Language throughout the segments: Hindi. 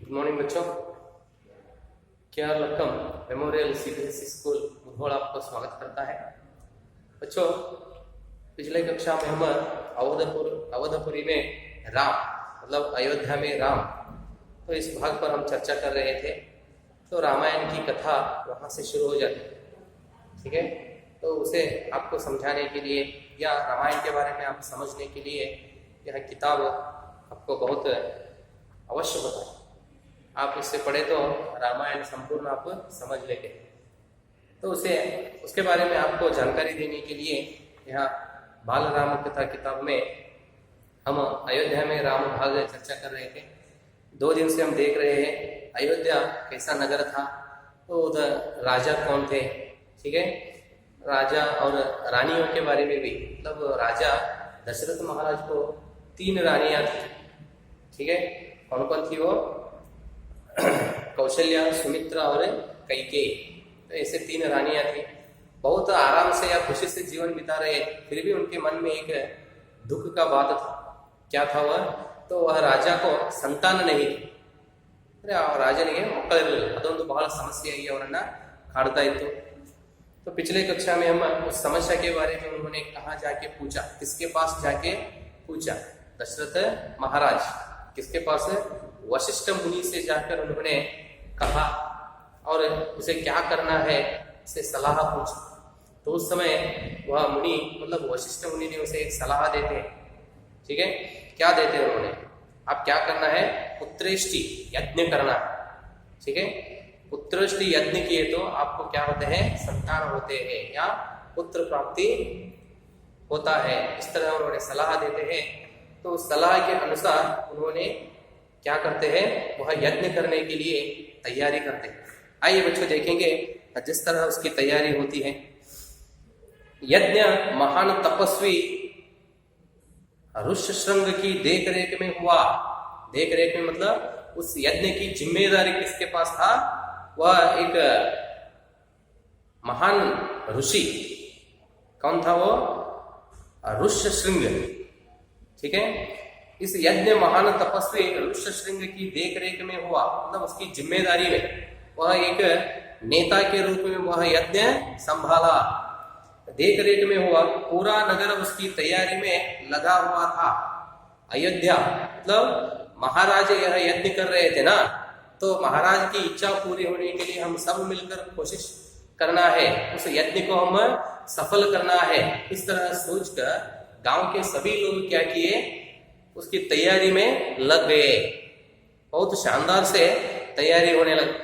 गुड मॉर्निंग बच्चों। क्या Lakkam memorial CBSE school Mudhol आपको स्वागत करता है। बच्चों, पिछले कक्षा में हम अवधपुरी में राम मतलब अयोध्या में राम, तो इस भाग पर हम चर्चा कर रहे थे। तो रामायण की कथा वहाँ से शुरू हो जाती है, ठीक है। तो उसे आपको समझाने के लिए या रामायण के बारे में आप समझने के लिए यह किताब आपको बहुत अवश्य होता है। आप इससे पढ़े तो रामायण संपूर्ण आप समझ लेंगे। तो उसके बारे में आपको जानकारी देने के लिए यहाँ बाल राम कथा किताब में हम अयोध्या में राम भाग चर्चा कर रहे थे। 2 दिन से हम देख रहे हैं अयोध्या कैसा नगर था, तो उधर राजा कौन थे, ठीक है। राजा और रानियों के बारे में भी, मतलब राजा दशरथ महाराज को 3 रानियां थी, ठीक है। कौन कौन थी वो? कौशल्या, सुमित्रा और कैकेयी। तो ऐसे 3 रानियां थी। बहुत आराम से या खुशी से जीवन बिता रहे, फिर भी उनके मन में एक दुख का बात था। क्या था वह? तो वह राजा को संतान नहीं थी। अरे राजनिಗೆ ಮಕ್ಕಳಿರಲಿಲ್ಲ, ಅದೊಂದು ಬಹಳ ಸಮಸ್ಯೆಯಾಗಿ ಅವರನ್ನ ಕಾಡ್ತಾ ಇತ್ತು। तो पिछले कक्षा में हम उस समस्या के बारे में उन्होंने कहा जाके पूछा, किसके पास जाके पूछा? दशरथ महाराज किसके पास? वशिष्ठ मुनि से जाकर उन्होंने कहा और उसे क्या करना है उसे सलाह पूछी। तो उस समय वह मुनि मतलब वशिष्ठ मुनि ने उसे एक सलाह देते हैं, ठीक है। क्या देते हैं उन्होंने? आप क्या करना है? पुत्रेष्टि यज्ञ करना है, ठीक है। पुत्रेष्टि यज्ञ किए तो आपको क्या होते हैं? संतान होते हैं या पुत्र प्राप्ति होता है। इस तरह उन्होंने सलाह देते हैं। तो सलाह के अनुसार उन्होंने क्या करते हैं? वह यज्ञ करने के लिए तैयारी करते हैं। आइए बच्चों देखेंगे जिस तरह उसकी तैयारी होती है। यज्ञ महान तपस्वी ऋष्यशृंग की देख रेख में हुआ। देख रेख में मतलब उस यज्ञ की जिम्मेदारी किसके पास था? वह एक महान ऋषि। कौन था वो? ऋष्यशृंग, ठीक है। इस यज्ञ महान तपस्वी ऋष्यशृंग की देख रेख में हुआ, मतलब उसकी जिम्मेदारी में वह एक नेता के रूप में वह यज्ञ संभाला। देख रेख में हुआ, पूरा नगर उसकी तैयारी में लगा हुआ था। अयोध्या मतलब महाराज यह यज्ञ कर रहे थे ना, तो महाराज की इच्छा पूरी होने के लिए हम सब मिलकर कोशिश करना है, उस यज्ञ को हम सफल करना है। इस तरह सोचकर गांव के सभी लोग क्या किए? उसकी तैयारी में लग गए। बहुत शानदार से तैयारी होने लगी।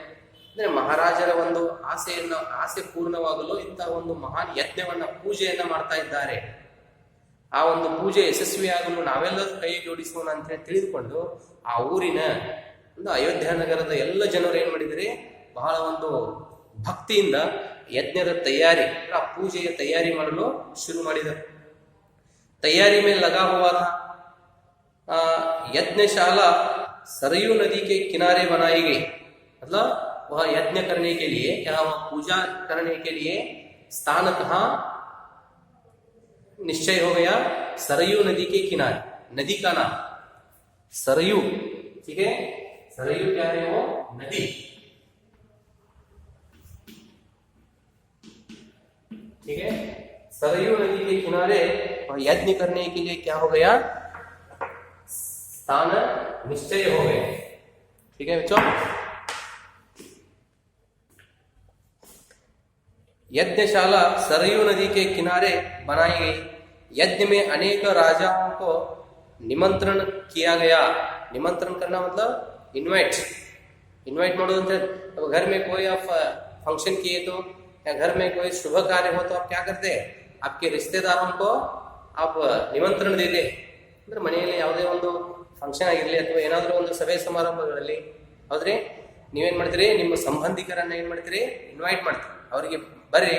ಮಹಾರಾಜರ ಒಂದು ಆಸೆ ಪೂರ್ಣವಾಗಲು ಇಂತಹ ಒಂದು ಮಹಾನ್ ಯಜ್ಞವನ್ನ ಪೂಜೆಯನ್ನ ಮಾಡ್ತಾ ಇದ್ದಾರೆ। ಆ ಒಂದು ಪೂಜೆ ಯಶಸ್ವಿಯಾಗಲು ನಾವೆಲ್ಲರೂ ಕೈ ಜೋಡಿಸೋಣ ಅಂತ ತಿಳಿದುಕೊಂಡು ಆ ಊರಿನ ಒಂದು ಅಯೋಧ್ಯ ನಗರದ ಎಲ್ಲ ಜನರು ಏನ್ ಮಾಡಿದರೆ, ಬಹಳ ಒಂದು ಭಕ್ತಿಯಿಂದ ಯಜ್ಞದ ತಯಾರಿ, ಆ ಪೂಜೆಯ ತಯಾರಿ ಮಾಡಲು ಶುರು ಮಾಡಿದರು। तैयारी में लगा हुआ था। यज्ञशाला सरयू नदी के किनारे बनाई गई। मतलब वह यज्ञ करने के लिए या वह पूजा करने के लिए स्थान कहाँ निश्चय हो गया? सरयू नदी के किनारे। नदी का नाम सरयू, ठीक है। सरयू क्या है? वो नदी, ठीक है। सरयू नदी के किनारे और यज्ञ करने के लिए क्या हो गया? स्थान निश्चय हो गए, ठीक है बच्चों। यज्ञशाला सरयू नदी के किनारे बनाई गई। यज्ञ में अनेक राजाओं को निमंत्रण किया गया। निमंत्रण करना मतलब इनवाइट ಮಾಡೋದು ಅಂತ। अब घर में कोई आप फंक्शन किए तो या घर में कोई शुभ कार्य हो तो आप क्या करते हैं? आपके रिश्तेदारों को आप निमंत्रण देते हैं। ಅಂದ್ರೆ ಮನೆಯಲ್ಲಿ ಯಾವುದೇ ಒಂದು ಫಂಕ್ಷನ್ ಆಗಿರಲಿ ಅಥವಾ ಏನಾದರೂ ಒಂದು ಸಭೆ ಸಮಾರಂಭಗಳಲ್ಲಿ ಹೌದ್ರಿ, ನೀವೇನ್ ಮಾಡ್ತೀರಿ? ನಿಮ್ಮ ಸಂಬಂಧಿಕರನ್ನ ಏನ್ ಮಾಡ್ತೀರಿ? ಇನ್ವೈಟ್ ಮಾಡ್ತೀರಿ। ಅವರಿಗೆ ಬರ್ರಿ,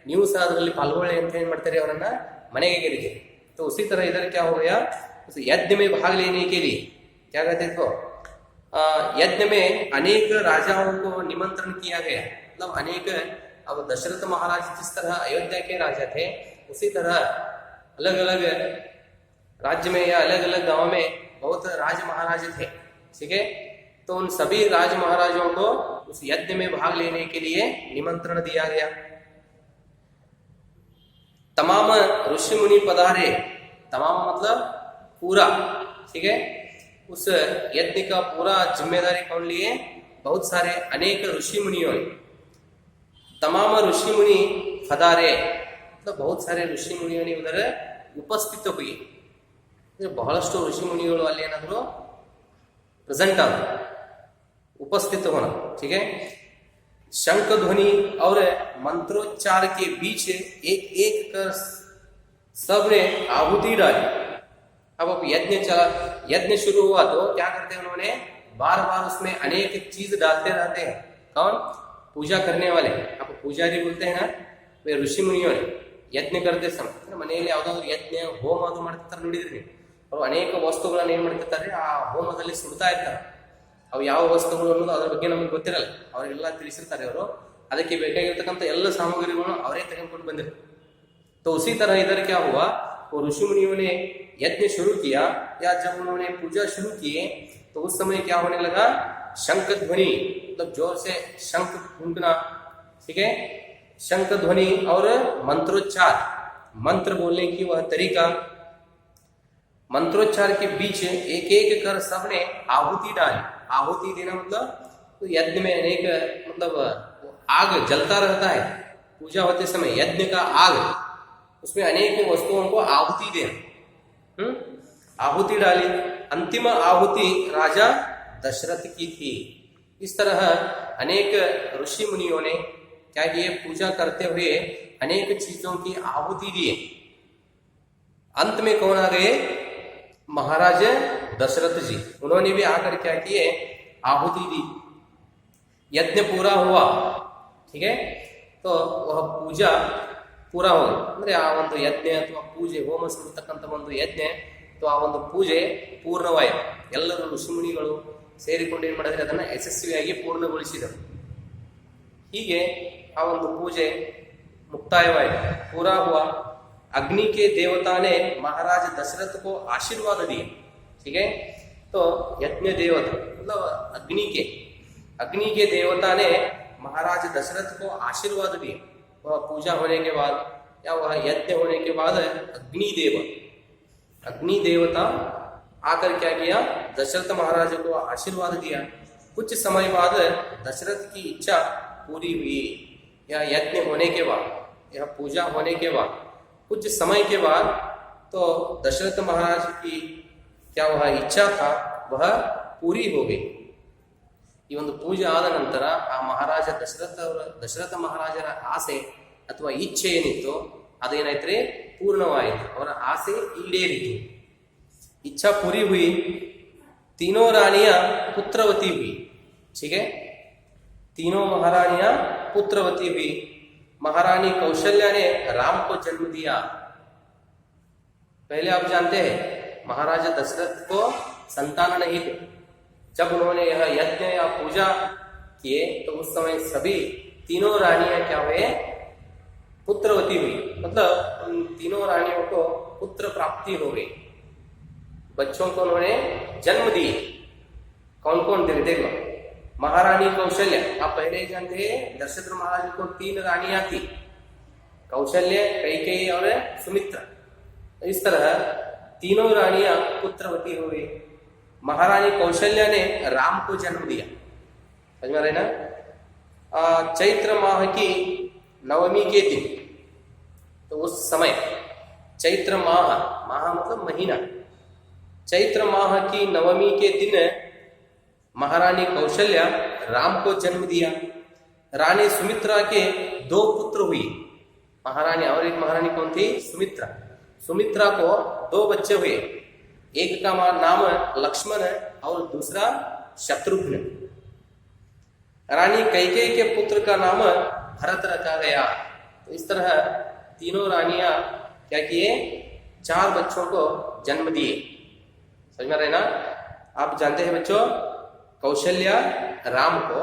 ನೀವು ಸಹ ಅದರಲ್ಲಿ ಪಾಲ್ಗೊಳ್ಳಿ ಅಂತ ಏನ್ ಮಾಡ್ತೀರಿ? ಅವರನ್ನ मनेಗೆ ಗೆಲ್ಲಿದ್ದೀರಿ। तो उसी तरह इधर क्या हो गया? उस यज्ञ में भाग लेने के लिए क्या कहते थे? यज्ञ में अनेक राजाओं को निमंत्रण किया गया। मतलब अनेक, अब दशरथ महाराज जिस तरह अयोध्या के राजा थे, उसी तरह अलग अलग राज्य में या अलग अलग गांव में बहुत राज महाराज थे, ठीक है। तो उन सभी राज महाराजों को उस यज्ञ में भाग लेने के लिए निमंत्रण दिया गया। तमाम ऋषि मुनि पधारे, तमाम मतलब पूरा, ठीक है। उस यज्ञ का पूरा जिम्मेदारी कौन लिए? बहुत सारे अनेक ऋषि मुनियों ने। तमाम ऋषि मुनि पधारे मतलब बहुत सारे ऋषि मुनियों ने उधर उपस्थित हुए। ಬಹಳಷ್ಟು ಋಷಿ ಮುನಿಗಳು ಅಲ್ಲಿ ಏನಾದ್ರು प्रेजेंट आना, उपस्थित होना, ठीक है। शंख ध्वनि और मंत्रोच्चार के बीच एक एक कर सबने आहुति डाली। अब यज्ञ शुरू हुआ तो क्या करते हैं उन्होंने? बार बार उसमें अनेक चीज डालते रहते हैं। कौन? पूजा करने वाले, अब पुजारी बोलते हैं ना, वे ऋषि मुनियों ने यज्ञ करते समय ಮನೆಯಲ್ಲಿ ಯಾವುದಾದ್ರು ಯಜ್ಞ ಹೋಮ ಅದು ಮಾಡ್ತಿರ್ತಾರೆ ನೋಡಿದ್ರಿ, ಅವರು ಅನೇಕ ವಸ್ತುಗಳನ್ನ ಏನ್ ಮಾಡ್ತಿರ್ತಾರೆ ಆ ಹೋಮದಲ್ಲಿ ಸುಡ್ತಾ ಇರ್ತಾರೆ. ಅವು ಯಾವ ವಸ್ತುಗಳು ಅನ್ನೋದು ಅದ್ರ ಬಗ್ಗೆ ನಮಗೆ ಗೊತ್ತಿರಲ್ಲ, ಅವರಿಗೆಲ್ಲ ತಿಳಿಸಿರ್ತಾರೆ ಅವರು. ಅದಕ್ಕೆ ಬೇಕಾಗಿರ್ತಕ್ಕಂಥ ಎಲ್ಲ ಸಾಮಗ್ರಿಗಳನ್ನು ಅವರೇ ತೆಗೆದುಕೊಂಡು ಬಂದಿರ್ತಾರೆ. तो उसी तरह इधर क्या हुआ, वो ऋषि मुनियों ने यज्ञ शुरू किया, या जब उन्होंने पूजा शुरू किए तो उस समय क्या होने लगा? शंख ध्वनि, मतलब जोर से शंख फूंकना, ठीक है। शंख ध्वनि और मंत्रोच्चार, मंत्र बोलने की वह तरीका, मंत्रोच्चार के बीच एक एक कर सबने आहुति डाली। आहुति देना मतलब तो यज्ञ में अनेक मतलब आग जलता रहता है पूजा होते समय, यज्ञ का आग, उसमें अनेक वस्तुओं को आहुति देना। आहुति डाली। अंतिम आहुति राजा दशरथ की थी। इस तरह अनेक ऋषि मुनियों ने क्या किए? पूजा करते हुए अनेक चीजों की आहुति दिए। अंत में कौन आ गए? महाराज दशरथ जी। उन्होंने भी आकर क्या किए? आहुति दी। यज्ञ पूरा हुआ, ठीक है। तो वह पूजा पूरा हो ಅಂದ್ರೆ ಆ ಒಂದು ಯಜ್ಞ ಅಥವಾ ಪೂಜೆ, ಹೋಮ ಸುಡತಕ್ಕಂಥ ಒಂದು ಯಜ್ಞ ಅಥವಾ ಆ ಒಂದು ಪೂಜೆ ಪೂರ್ಣವಾಯಿತು. ಎಲ್ಲರೂ ಋಷಿಮುನಿಗಳು ಸೇರಿಕೊಂಡು ಏನ್ ಮಾಡಿದ್ರೆ ಅದನ್ನ ಯಶಸ್ವಿಯಾಗಿ ಪೂರ್ಣಗೊಳಿಸಿದರು. ಹೀಗೆ ಆ ಒಂದು ಪೂಜೆ ಮುಕ್ತಾಯವಾಯಿತು, पूरा हुआ। अग्नि के देवता ने महाराज दशरथ को आशीर्वाद दिए, ठीक है। तो यज्ञ देवता मतलब अग्नि के देवता ने महाराज दशरथ को आशीर्वाद दिए। वह पूजा होने के बाद या वह यज्ञ होने के बाद अग्नि देवता आकर क्या किया? दशरथ महाराज को आशीर्वाद दिया। कुछ समय बाद दशरथ की इच्छा पूरी हुई। यह यज्ञ होने के बाद, यह पूजा होने के बाद कुछ समय के बाद तो दशरथ महाराज की क्या वह इच्छा था वह पूरी हो गई। ಈ ಒಂದು ಪೂಜೆ ಆದ ನಂತರ ಆ ಮಹಾರಾಜ ದಶರಥ ಮಹಾರಾಜರ ಆಸೆ ಅಥವಾ ಇಚ್ಛೆ ಏನಿತ್ತು ಅದೇನಾಯ್ತ್ರಿ? ಪೂರ್ಣವಾಯಿತು, ಅವರ ಆಸೆ ಈಡೇರಿತು। इच्छा पूरी हुई। तीनों रानियां पुत्रवती हुई, ठीक है। तीनों महारानियां पुत्रवती हुई। महारानी कौशल्या ने राम को जन्म दिया। पहले आप जानते हैं महाराजा दशरथ को संतान नहीं थे। जब उन्होंने यह यज्ञ या पूजा किए तो उस समय सभी तीनों रानियां क्या हुए? पुत्रवती हुई, मतलब उन तीनों रानियों को पुत्र प्राप्ति हो गई, बच्चों को उन्होंने जन्म दिए। कौन कौन देखो, महारानी कौशल्या, आप पहले ही जानते हैं दशरथ महाराज को 3 रानियां थी, कौशल्य, कैकेयी और सुमित्रा। इस तरह तीनों रानियां पुत्रवती हो गई। महारानी कौशल्या ने राम को जन्म दिया, समझ में आ रहे ना। चैत्र माह की नवमी के दिन, तो उस समय चैत्र माह मतलब महीना, चैत्र माह की नवमी के दिन महारानी कौशल्या राम को जन्म दिया। रानी सुमित्रा के 2 पुत्र हुई। महारानी और एक महारानी कौन थी? सुमित्रा। सुमित्रा को 2 बच्चे हुए, एक का नाम लक्ष्मण और दूसरा शत्रुघ्न। रानी कैकेयी के पुत्र का नाम भरत रखा गया। तो इस तरह तीनों रानियां क्या किए? 4 बच्चों को जन्म दिए, समझ में रहे ना। आप जानते हैं बच्चों, कौशल्या राम को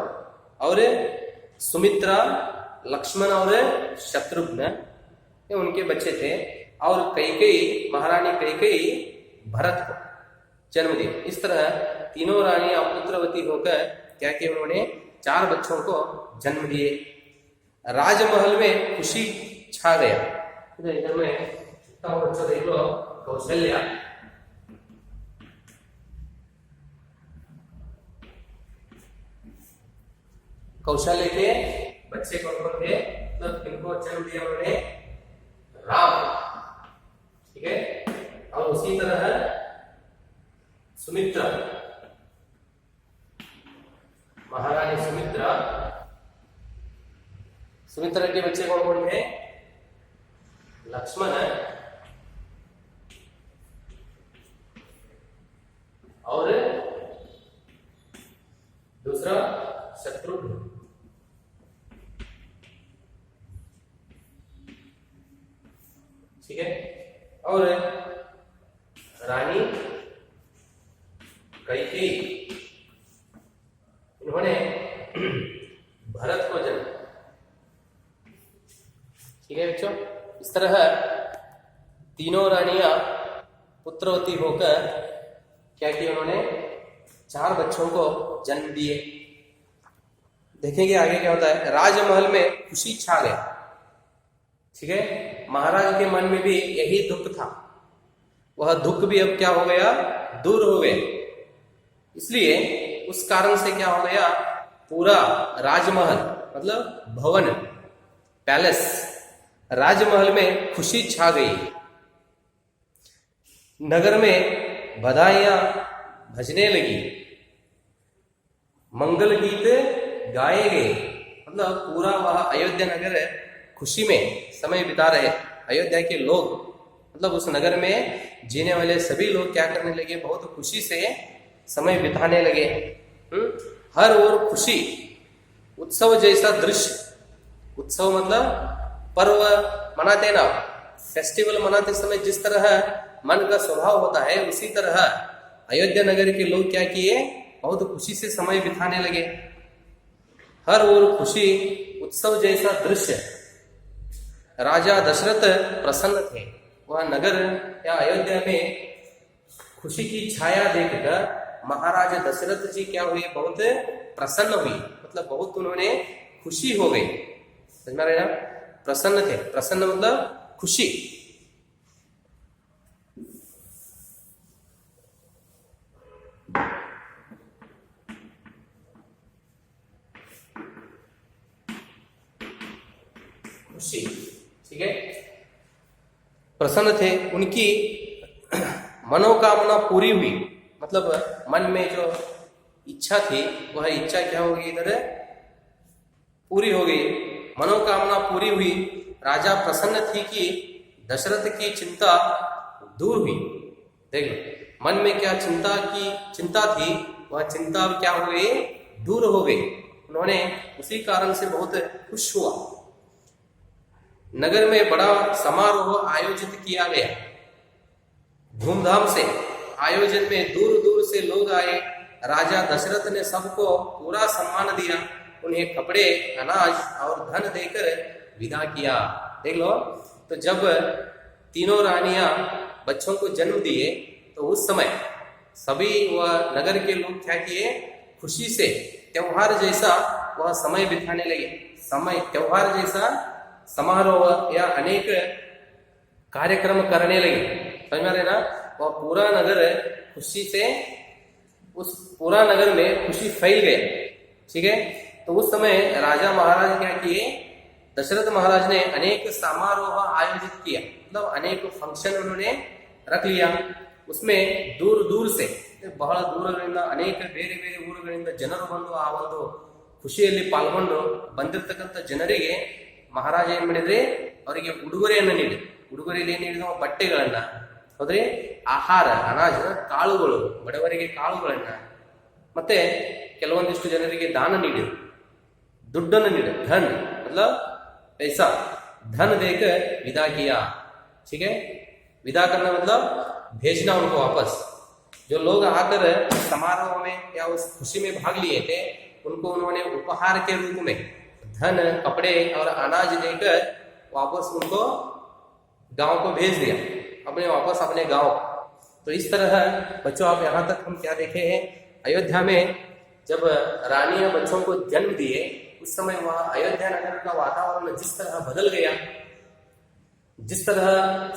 और सुमित्रा लक्ष्मण और शत्रुघ्न ये उनके बच्चे थे, और कैकेयी महारानी कैकेयी भरत को, जन्म दिया। इस तरह तीनों रानियां पुत्रवती होकर क्या किया, उन्होंने 4 बच्चों को जन्म दिए। राजमहल में खुशी छा गया। इधर में छोटा बच्चा देख लो, कौशल्या। कौशल्य के बच्चे कौन कौन थे, मतलब इनको जन्म दिया उन्होंने राम, ठीक है। और उसी तरह सुमित्रा, महारानी सुमित्रा, सुमित्रा के बच्चे कौन कौन थे, लक्ष्मण और दूसरा शत्रुघ्न। ठीक है। और रानी कैकेयी, इन्होंने भरत को जन्म। ठीक है बच्चों, इस तरह तीनों रानियां पुत्रवती होकर क्या किया, उन्होंने 4 बच्चों को जन्म दिए। देखेंगे आगे क्या होता है। राजमहल में खुशी छा गया। ठीक है, महाराज के मन में भी यही दुख था, वह दुख भी अब क्या हो गया, दूर हो गया। इसलिए उस कारण से क्या हो गया, पूरा राजमहल मतलब भवन, पैलेस, राजमहल में खुशी छा गई। नगर में बधाइयां भजने लगी, मंगल गीत गाए गए। मतलब पूरा वह अयोध्या नगर खुशी में समय बिता रहे। अयोध्या के लोग, मतलब उस नगर में जीने वाले सभी लोग क्या करने लगे, बहुत खुशी से समय बिताने लगे। हर ओर खुशी, उत्सव जैसा दृश्य। उत्सव मतलब पर्व मनाते ना, फेस्टिवल मनाते समय जिस तरह मन का स्वभाव होता है, उसी तरह अयोध्या नगर के लोग क्या किए, बहुत खुशी से समय बिताने लगे। हर ओर खुशी, उत्सव जैसा दृश्य। राजा दशरथ प्रसन्न थे। वह नगर या अयोध्या में खुशी की छाया देखकर महाराजा दशरथ जी क्या हुए, बहुत प्रसन्न हुई। मतलब बहुत उन्होंने खुशी हो गई। समझ में आ रहा है ना, प्रसन्न थे। प्रसन्न मतलब खुशी। खुशी, ठीक है, प्रसन्न थे। उनकी मनोकामना पूरी हुई। मतलब मन में जो इच्छा थी, वह इच्छा क्या हो गई, इधर पूरी हो गई। मनोकामना पूरी हुई। राजा प्रसन्न थी कि दशरथ की चिंता दूर हुई। देख लो, मन में क्या चिंता थी, वह चिंता क्या हो गई, दूर हो गई। उन्होंने उसी कारण से बहुत खुश हुआ। नगर में बड़ा समारोह आयोजित किया गया, धूमधाम से। आयोजन में दूर दूर से लोग आए। राजा दशरथ ने सबको पूरा सम्मान दिया, उन्हें कपड़े, अनाज और धन देकर विदा किया। देख लो, तो जब तीनों रानियां बच्चों को जन्म दिए, तो उस समय सभी वह नगर के लोग क्या किए, खुशी से त्योहार जैसा वह समय बिताने लगे। समय त्योहार जैसा समारोह या अनेक कार्यक्रम करने लगे। समझ में आ रहा है ना, वह पूरा नगर खुशी से, उस पूरा नगर में खुशी फैल गए। ठीक है, तो उस समय राजा महाराज क्या किए, दशरथ महाराज ने अनेक समारोह आयोजित किया। मतलब अनेक फंक्शन उन्होंने रख लिया। उसमें दूर दूर से, ಬಹಳ ದೂರಗಳಿಂದ ಅನೇಕ ಬೇರೆ ಬೇರೆ ಊರುಗಳಿಂದ ಜನರು ಬಂದು ಆ ಒಂದು ಖುಷಿಯಲ್ಲಿ ಪಾಲ್ಗೊಂಡು ಬಂದಿರತಕ್ಕಂಥ ಜನರಿಗೆ ಮಹಾರಾಜ ಏನ್ ಮಾಡಿದ್ರಿ, ಅವರಿಗೆ ಉಡುಗೊರೆಯನ್ನು ನೀಡಿ. ಉಡುಗೊರೆಯಲ್ಲಿ ಏನ್ ನೀಡಿದ, ಬಟ್ಟೆಗಳನ್ನ, ಹೌದ್ರಿ, ಆಹಾರ, ಅನಾಜ, ಕಾಳುಗಳು, ಬಡವರಿಗೆ ಕಾಳುಗಳನ್ನ, ಮತ್ತೆ ಕೆಲವೊಂದಿಷ್ಟು ಜನರಿಗೆ ದಾನ ನೀಡಿದ್ರು, ದುಡ್ಡನ್ನು ನೀಡಿದ್ರು. ಧನ್ मतलब पैसा, धन देकर विदा किया। ठीक है, विदा करना मतलब भेजना उनको वापस। जो लोग आकर समारोह में या उस खुशी में भाग लिए थे, उनको उन्होंने उपहार के रूप में धन, कपड़े और अनाज देकर वापस उनको गांव को भेज दिया, अपने वापस अपने गांव। तो इस तरह बच्चों आप यहाँ तक हम क्या देखे हैं, अयोध्या में जब रानियां बच्चों को जन्म दिए उस समय वह अयोध्या नगर का वातावरण जिस तरह बदल गया, जिस तरह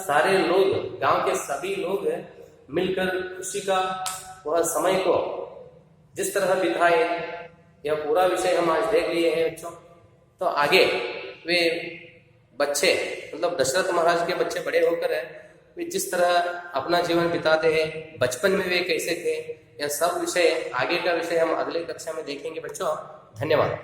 सारे लोग, गांव के सभी लोग मिलकर खुशी का वह समय को जिस तरह बिताए, यह पूरा विषय हम आज देख लिए हैं बच्चों। तो आगे वे बच्चे, मतलब दशरथ महाराज के बच्चे बड़े होकर वे जिस तरह अपना जीवन बिताते हैं, बचपन में वे कैसे थे, यह सब विषय आगे का विषय हम अगले कक्षा में देखेंगे बच्चों। धन्यवाद।